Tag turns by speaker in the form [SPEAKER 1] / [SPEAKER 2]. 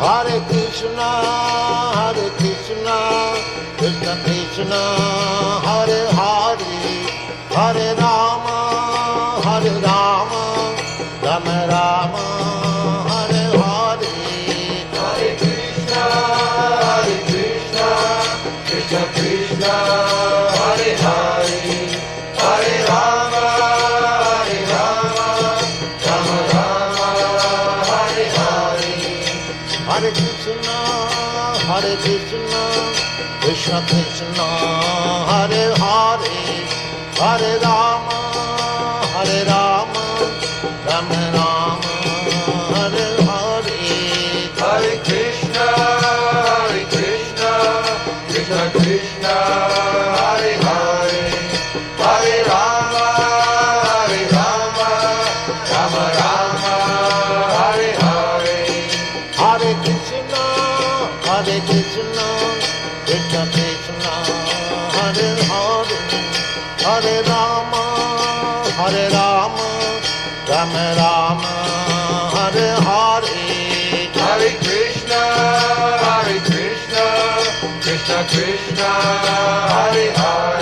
[SPEAKER 1] Hare Krishna, Krishna Krishna, Hare Hare, Hare Rama, Rama Rama, Hare Hare.
[SPEAKER 2] Hare Krishna, Krishna Krishna, Hare Hare, Hare Rama, Rama Rama, Hare Hare.
[SPEAKER 1] Hare Krishna, Krishna Krishna, Hare Hare, Hare Rama, Rama Rama, Hare Hare.
[SPEAKER 2] Hare Krishna, Krishna Krishna, Hare Hare, Hare Rama, Rama Rama, Hare Hare.
[SPEAKER 1] Hare Krishna, Krishna Krishna, Hare Hare, Hare Rama, Rama Rama, Hare Hare.
[SPEAKER 2] Hare Krishna, Krishna Krishna, Hare Hare.